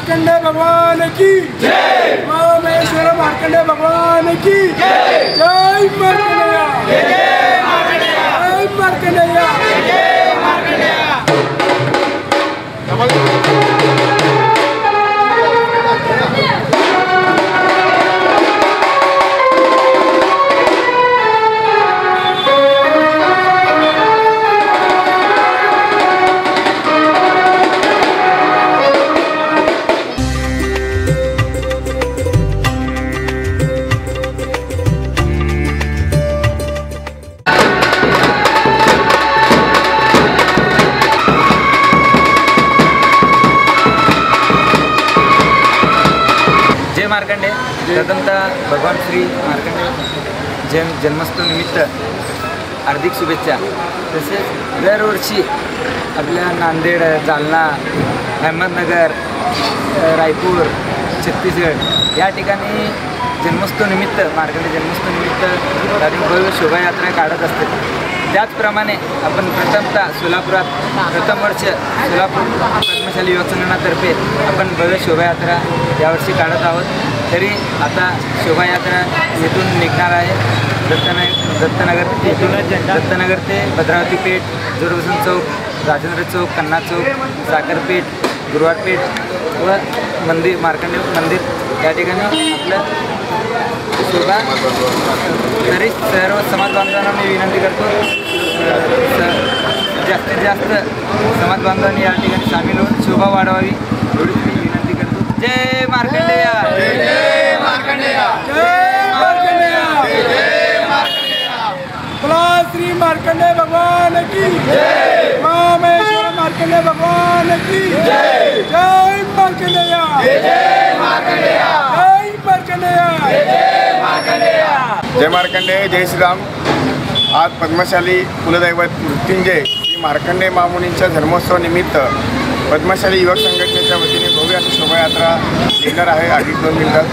मार्कंडे भगवान की जय। महेश्वर मार्कंडे भगवान की जय। जय मार्कंडेया, जय मार्कंडेया, जय मार्कंडेया, जय मार्कंडेया। जय मार्कंडे। प्रथमतः भगवान श्री मार्कंडे जन्मोत्सव निमित्त हार्दिक शुभेच्छा। तसेच दरवर्षी आपल्या नांदेड, जालना, अहमदनगर, रायपूर, छत्तीसगड या ठिकाणी जन्मोत्सव निमित्त मार्कंडे जन्मोत्सव निमित्त काही भव्य शोभायात्रा काढत असते। त्याचप्रमाणे आपण प्रथमतः सोलापुरात प्रथम वर्ष सोलापूर पद्मशाली युवक संघटनातर्फे आपण भव्य शोभायात्रा यावर्षी काढत आहोत। तरी आता शोभायात्रा येथून निघणार आहे दत्तनगर ते भद्रावती पेठ, जोरबसन चौक, राजेंद्र चौक, कन्ना चौक, साखरपेठ, गुरुवारपेठ व मंदिर मार्कंडे मंदिर या ठिकाणी आपलं शोभा। तरी सर्व समाज बांधवांना मी विनंती करतो जास्तीत जास्त समाज बांधवांनी या ठिकाणी सामील होऊन शोभा वाढवावी एवढीच मी विनंती करतो। जय मार्कंडेया, जय मार्कंडेया, जय मार्कंडेया, जय मार्कंडेया। बोला श्री मार्कंडे भगवान की जय। महेश्वर मार्कंडे भगवान की जय। जय मार्कंडेया, जय मार्कंडेया, जय मार्कंडेया, जय मार्कंडेया। जय मार्कंडे, जय श्रीराम। आज पद्मशाली कुलदैवत मृत्युंजय श्री मार्कंडे मामुनींच्या जन्मोत्सव निमित्त पद्मशाली युवक संघटनेच्या वतीने भव्य अशी शोभायात्रा निघणार आहे 2.5 मिनिटात।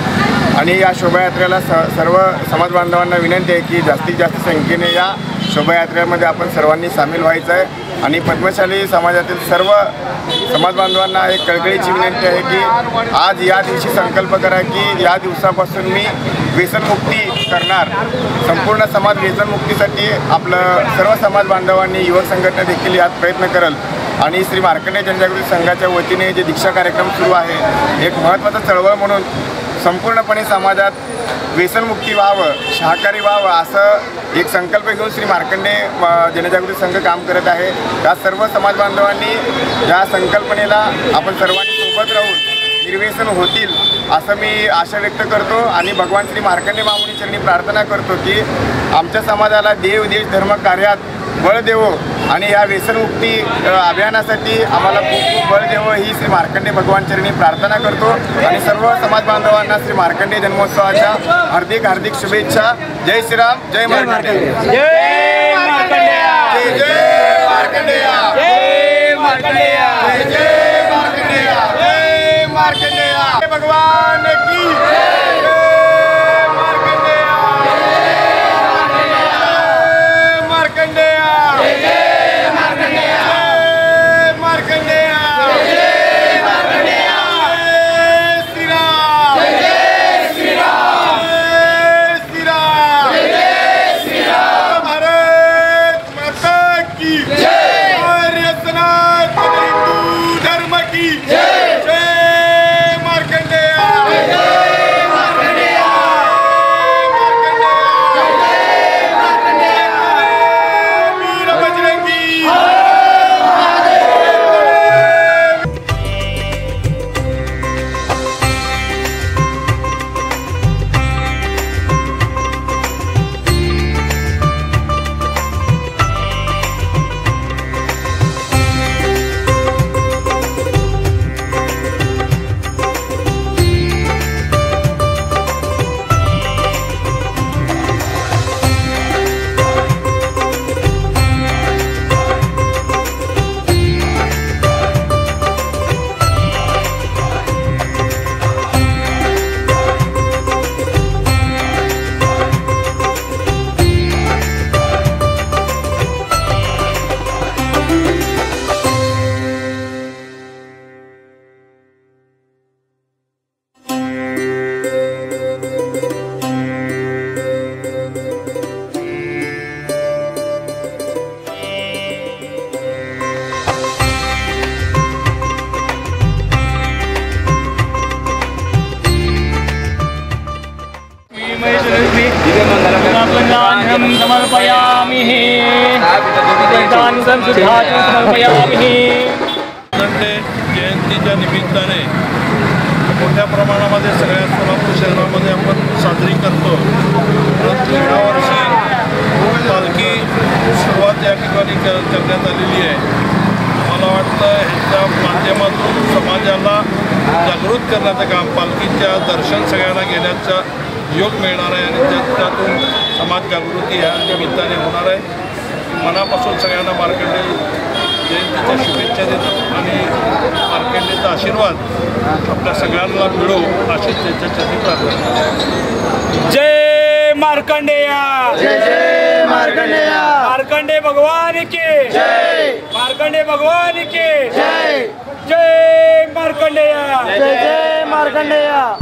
आणि या शोभायात्रेला सर्व समाज बांधवांना विनंती आहे की जास्तीत जास्त संख्येने या शोभायात्रेमध्ये आपण सर्वांनी सामील व्हायचं आहे। आणि पद्मशाली समाजातील सर्व समाज बांधवांना एक कळकळीची विनंती आहे की आज या दिवशी संकल्प करा की या दिवसापासून मी व्यसनमुक्ती करणार। संपूर्ण समाज व्यसनमुक्तीसाठी आपलं सर्व समाज बांधवांनी युवक संघटना देखील यात प्रयत्न करेल। आणि श्री मार्कंडे जनजागृती संघाच्या वतीने जे दीक्षा कार्यक्रम सुरू आहे एक महत्त्वाचा चळवळ म्हणून संपूर्णपणे समाजात व्यसनमुक्ती व्हावं, शाकाहारी व्हावं असं एक संकल्प घेऊन श्री मार्कंडे जनजागृती संघ काम करत आहे। या सर्व समाज बांधवांनी या संकल्पनेला आपण सर्वांनी सोबत राहून निर्व्यसन होतील असं मी आशा व्यक्त करतो। आणि भगवान श्री मार्कंडे मामुनी चरणी प्रार्थना करतो की आमच्या समाजाला देव देश धर्म कार्यात बळ देवो आणि या व्यसनमुक्ती अभियानासाठी आम्हाला खूप खूप बळ देवो ही श्री मार्कंडे भगवान चरणी प्रार्थना करतो। आणि सर्व समाज बांधवांना श्री मार्कंडे जन्मोत्सवाच्या हार्दिक हार्दिक शुभेच्छा। जय श्रीराम, जय मार्कंडे, जय मार्कंडेया, जय मार्कंडेया, जय मार्कंडेया, जय मार्कंडेया, जय मार्कंडेया भगवान की जय। मार्कंडेया, जय मार्कंडेया, जय मार्कंडेया, जय मार्कंडेया, जय श्रीराम, जय श्रीराम, जय श्रीराम, जय श्रीराम। भारत माता की जय। आर्य सनातन हिंदू धर्म की जय। जय मार्कंडेया, जय अर्घ्यं समर्पयामि पंचामृतं समर्पयामि। मार्कंडे जयंतीच्या निमित्ताने मोठ्या प्रमाणामध्ये सगळ्या सोलापूर शहरामध्ये आपण साजरी करतो। परंतु या वर्षी पालखी सुरुवात या ठिकाणी करण्यात आलेली आहे। मला वाटतं ह्याच्या माध्यमातून समाजाला जागृत करण्याचं काम, पालखीच्या दर्शन सगळ्यांना घेण्याचा योग मिळणार आहे आणि त्यातून समाज जागृती ह्या निमित्ताने होणार आहे। मनापासून सगळ्यांना मार्कंडे जयंतीच्या शुभेच्छा देतो आणि मार्कंडेचा आशीर्वाद आपल्या सगळ्यांना मिळो अशी त्यांच्या चरणी प्रार्थना। जय मार्कंडेया, जय जय मार्कंडेया, मार्कंडे भगवान की जय, मार्कंडे भगवान की जय जय मार्कंडेया, जय जय मार्कंडेया।